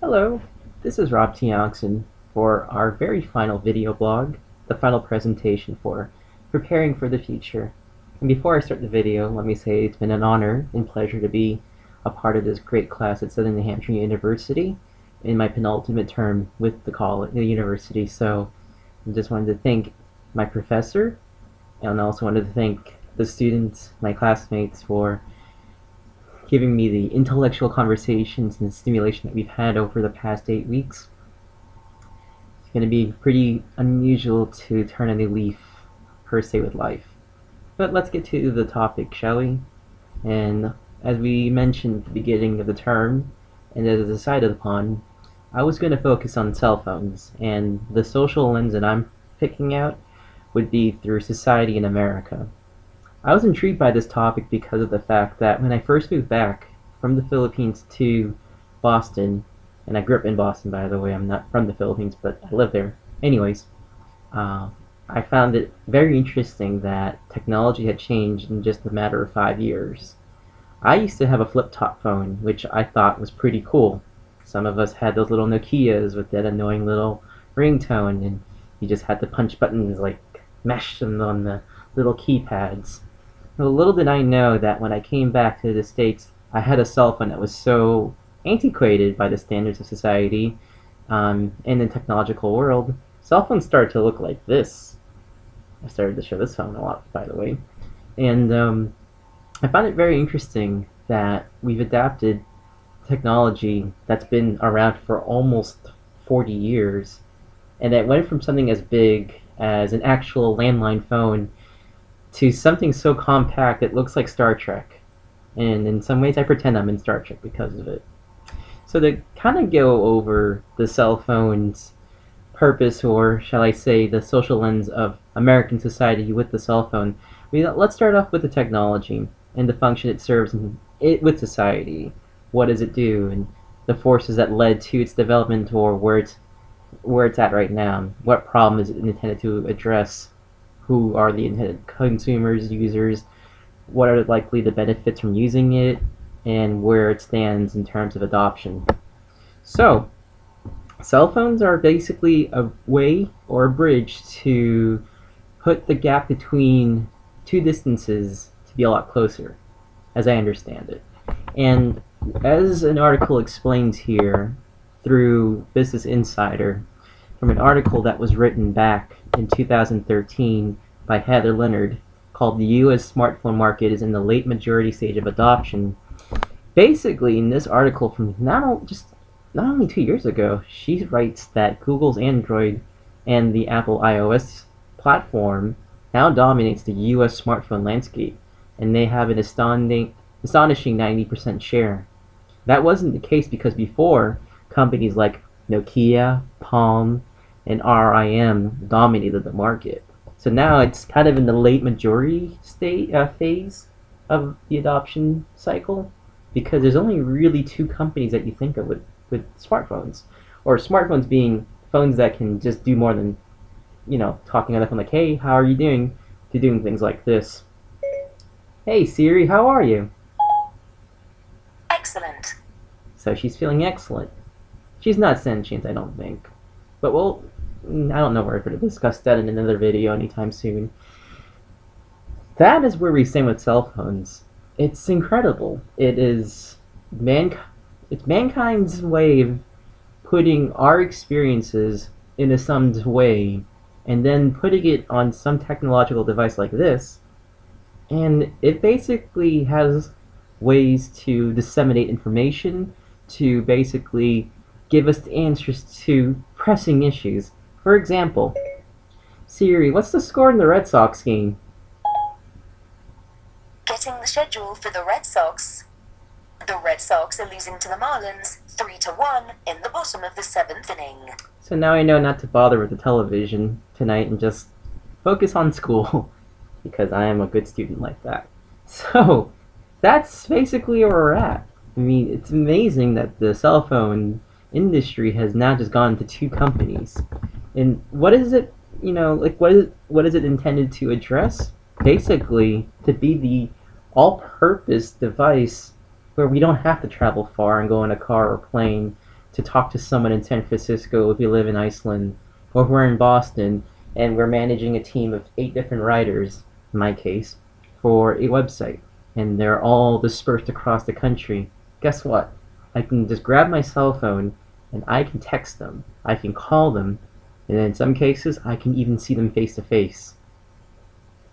Hello, this is Rob T. Oxen for our very final video blog, the final presentation for Preparing for the Future. And before I start the video, let me say it's been an honor and pleasure to be a part of this great class at Southern New Hampshire University in my penultimate term with the university. So I just wanted to thank my professor and also wanted to thank the students, my classmates, for giving me the intellectual conversations and stimulation that we've had over the past 8 weeks. It's going to be pretty unusual to turn a new leaf, per se, with life. But let's get to the topic, shall we? And as we mentioned at the beginning of the term, and as decided upon, I was going to focus on cell phones, and the social lens that I'm picking out would be through society in America. I was intrigued by this topic because of the fact that when I first moved back from the Philippines to Boston, and I grew up in Boston, by the way, I'm not from the Philippines, but I live there. Anyways, I found it very interesting that technology had changed in just a matter of 5 years. I used to have a flip-top phone, which I thought was pretty cool. Some of us had those little Nokias with that annoying little ringtone, and you just had to punch buttons, like mash them on the little keypads. Well, little did I know that when I came back to the States, I had a cell phone that was so antiquated by the standards of society in the technological world. Cell phones started to look like this. I started to show this phone a lot, by the way. And I found it very interesting that we've adapted technology that's been around for almost 40 years, and it went from something as big as an actual landline phone to something so compact it looks like Star Trek. And in some ways I pretend I'm in Star Trek because of it. So to kind of go over the cell phone's purpose, or shall I say the social lens of American society with the cell phone, let's start off with the technology and the function it serves with society. What does it do, and the forces that led to its development, or where it's at right now. What problem is it intended to address? Who are the intended consumers, users? What are likely the benefits from using it, and where it stands in terms of adoption? So, cell phones are basically a way or a bridge to put the gap between two distances to be a lot closer, as I understand it. And as an article explains here through Business Insider, from an article that was written back in 2013 by Heather Leonard called "The U.S. Smartphone Market is in the Late Majority Stage of Adoption." Basically, in this article from not only 2 years ago, she writes that Google's Android and the Apple iOS platform now dominates the U.S. smartphone landscape, and they have an astonishing 90% share. That wasn't the case because before, companies like Nokia, Palm, and RIM dominated the market. So now it's kind of in the late majority phase of the adoption cycle, because there's only really two companies that you think of with smartphones, or smartphones being phones that can just do more than, talking on the phone like, "Hey, how are you doing?" to doing things like this. "Hey Siri, how are you?" Excellent. So she's feeling excellent. She's not sentient, I don't think. But I don't know if we're going to discuss that in another video anytime soon. That is where we stand with cell phones. It's incredible. It's mankind's way of putting our experiences in a summed way, and then putting it on some technological device like this, and it basically has ways to disseminate information, to basically give us the answers to pressing issues. For example, "Siri, what's the score in the Red Sox game?" Getting the schedule for the Red Sox. The Red Sox are losing to the Marlins 3-1 in the bottom of the 7th inning. So now I know not to bother with the television tonight and just focus on school, because I am a good student like that. So that's basically where we're at. I mean, it's amazing that the cell phone industry has now just gone to two companies. And what is it, what is it intended to address? Basically, to be the all-purpose device where we don't have to travel far and go in a car or plane to talk to someone in San Francisco if you live in Iceland, or if we're in Boston and we're managing a team of 8 different writers, in my case, for a website, and they're all dispersed across the country. Guess what? I can just grab my cell phone and I can text them, I can call them, and in some cases I can even see them face to face,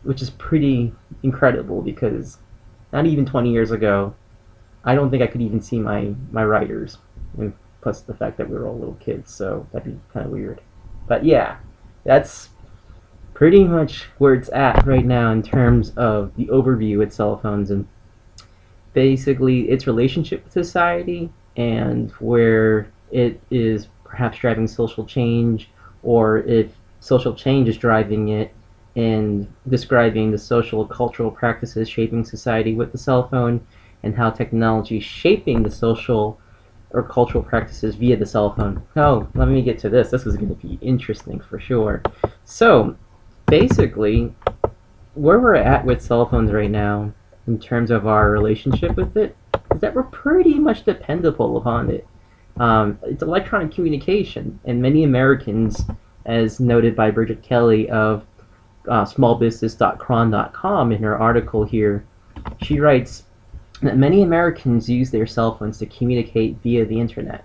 which is pretty incredible because not even 20 years ago, I don't think I could even see my writers, and plus the fact that we were all little kids, so that'd be kind of weird. But yeah, that's pretty much where it's at right now in terms of the overview with cell phones and basically its relationship with society and where it is perhaps driving social change, or if social change is driving it, and describing the social cultural practices shaping society with the cell phone, and how technology is shaping the social or cultural practices via the cell phone. Oh, let me get to this. This is going to be interesting for sure. So, basically, where we're at with cell phones right now, in terms of our relationship with it, is that we're pretty much dependable upon it. It's electronic communication, and many Americans, as noted by Bridget Kelly of smallbusiness.cron.com in her article here, she writes that many Americans use their cell phones to communicate via the internet,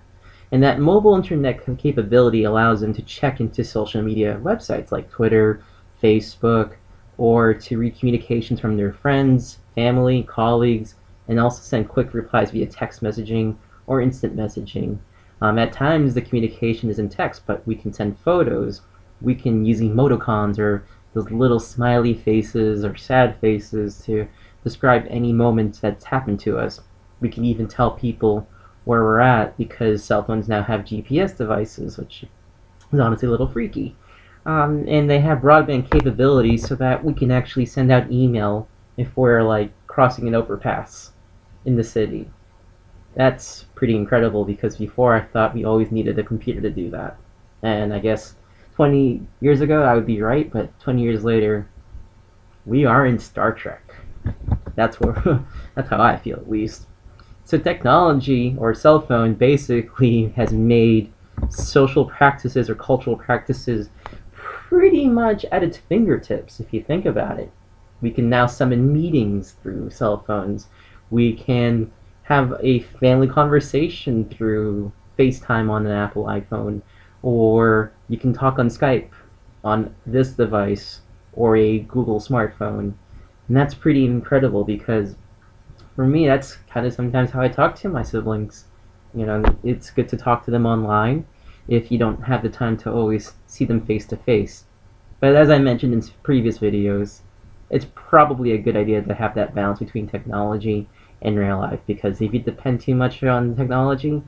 and that mobile internet capability allows them to check into social media websites like Twitter, Facebook, or to read communications from their friends, family, colleagues, and also send quick replies via text messaging or instant messaging. At times the communication is in text, but we can send photos. We can use emoticons or those little smiley faces or sad faces to describe any moment that's happened to us. We can even tell people where we're at because cell phones now have GPS devices, which is honestly a little freaky. And they have broadband capabilities so that we can actually send out email if we're like crossing an overpass in the city. That's pretty incredible because before I thought we always needed a computer to do that. And I guess 20 years ago I would be right, but 20 years later we are in Star Trek. That's how I feel, at least. So technology, or cell phone, basically has made social practices or cultural practices pretty much at its fingertips, if you think about it. We can now summon meetings through cell phones. We can have a family conversation through FaceTime on an Apple iPhone, or you can talk on Skype on this device or a Google smartphone. And that's pretty incredible because for me that's kind of sometimes how I talk to my siblings. You know, it's good to talk to them online if you don't have the time to always see them face to face. But as I mentioned in previous videos, it's probably a good idea to have that balance between technology and real life, because if you depend too much on technology,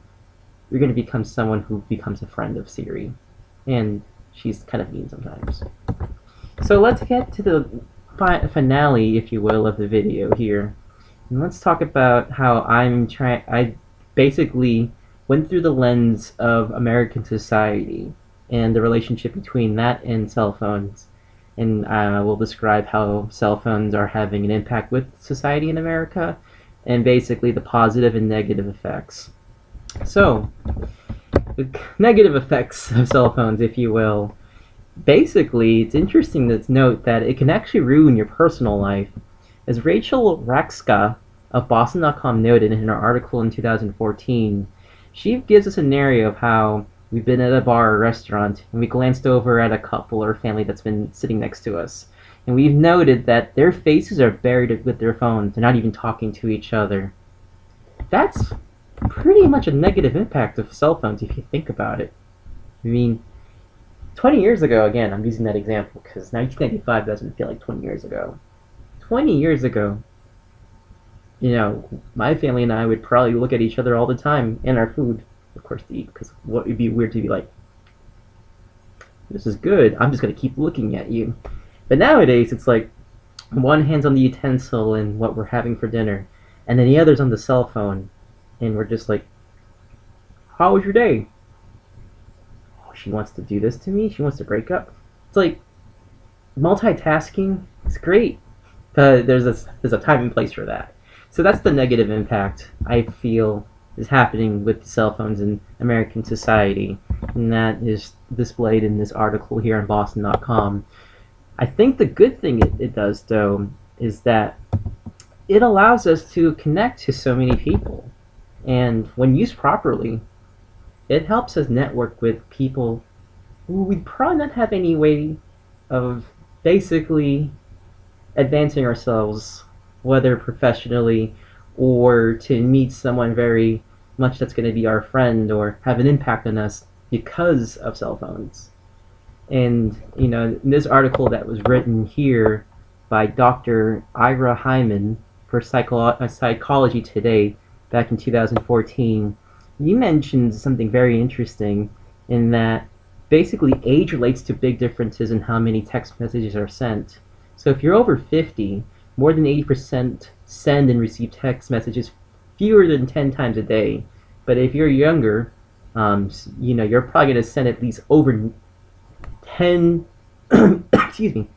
you're going to become someone who becomes a friend of Siri. And she's kind of mean sometimes. So let's get to the finale, if you will, of the video here. And let's talk about how I basically went through the lens of American society and the relationship between that and cell phones. And we'll describe how cell phones are having an impact with society in America, and basically the positive and negative effects. So, the negative effects of cell phones, if you will. Basically, it's interesting to note that it can actually ruin your personal life. As Rachel Rakska of Boston.com noted in her article in 2014, she gives a scenario of how we've been at a bar or restaurant, and we glanced over at a couple or family that's been sitting next to us. And we've noted that their faces are buried with their phones. They're not even talking to each other. That's pretty much a negative impact of cell phones if you think about it. I mean, 20 years ago, again, I'm using that example because 1995 doesn't feel like 20 years ago. 20 years ago, you know, my family and I would probably look at each other all the time and our food, of course, to eat, because what would be weird to be like, this is good, I'm just going to keep looking at you. But nowadays, it's like one hand's on the utensil and what we're having for dinner, and then the other's on the cell phone, and we're just like, how was your day? Oh, she wants to do this to me? She wants to break up? It's like, multitasking is great, but there's a time and place for that. So that's the negative impact, I feel, is happening with cell phones in American society, and that is displayed in this article here on Boston.com. I think the good thing it does, though, is that it allows us to connect to so many people, and when used properly, it helps us network with people who we'd probably not have any way of basically advancing ourselves, whether professionally or to meet someone very much that's going to be our friend or have an impact on us because of cell phones. And, in this article that was written here by Dr. Ira Hyman for Psychology Today back in 2014, you mentioned something very interesting in that basically age relates to big differences in how many text messages are sent. So if you're over 50, more than 80% send and receive text messages fewer than 10 times a day. But if you're younger, you're probably going to send at least over 10, excuse me,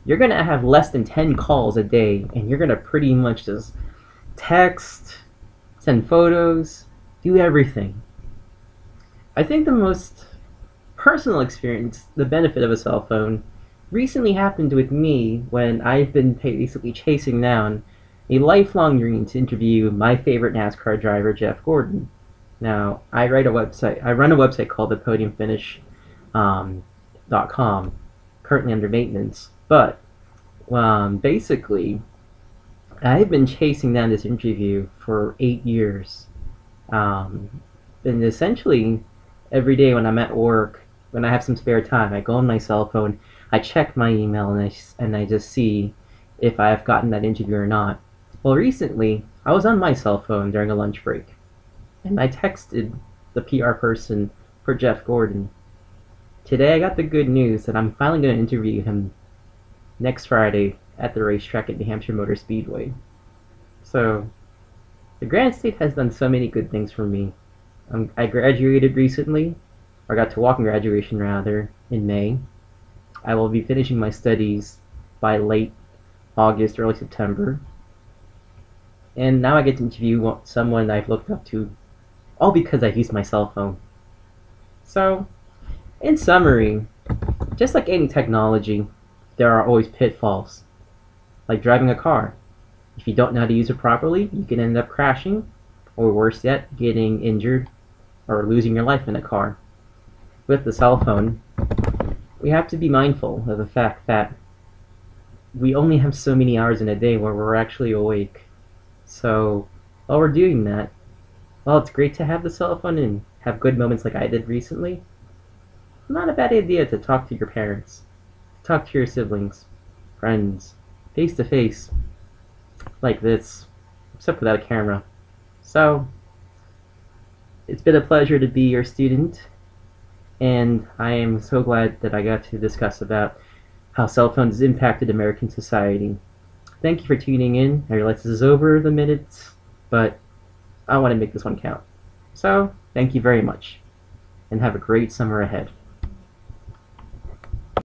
you're going to have less than 10 calls a day, and you're going to pretty much just text, send photos, do everything. I think the most personal experience, the benefit of a cell phone, recently happened with me when I've been basically chasing down a lifelong dream to interview my favorite NASCAR driver, Jeff Gordon. Now, I run a website called thepodiumfinish.com, currently under maintenance, but basically, I've been chasing down this interview for 8 years. And essentially, every day when I'm at work, when I have some spare time, I go on my cell phone, I check my email, and I just see if I have gotten that interview or not. Well, recently, I was on my cell phone during a lunch break, and I texted the PR person for Jeff Gordon. Today I got the good news that I'm finally going to interview him next Friday at the racetrack at New Hampshire Motor Speedway. So, the Granite State has done so many good things for me. I graduated recently, or got to walk in graduation rather, in May. I will be finishing my studies by late August, early September. And now I get to interview someone I've looked up to, all because I've used my cell phone. So, in summary, just like any technology, there are always pitfalls. Like driving a car. If you don't know how to use it properly, you can end up crashing, or worse yet, getting injured or losing your life in a car. With the cell phone, we have to be mindful of the fact that we only have so many hours in a day where we're actually awake. So, while we're doing that, while it's great to have the cell phone and have good moments like I did recently, not a bad idea to talk to your parents, talk to your siblings, friends, face to face, like this, except without a camera. So, it's been a pleasure to be your student, and I am so glad that I got to discuss about how cell phones impacted American society. Thank you for tuning in. I realize this is over the minutes, but I want to make this one count. So, thank you very much, and have a great summer ahead.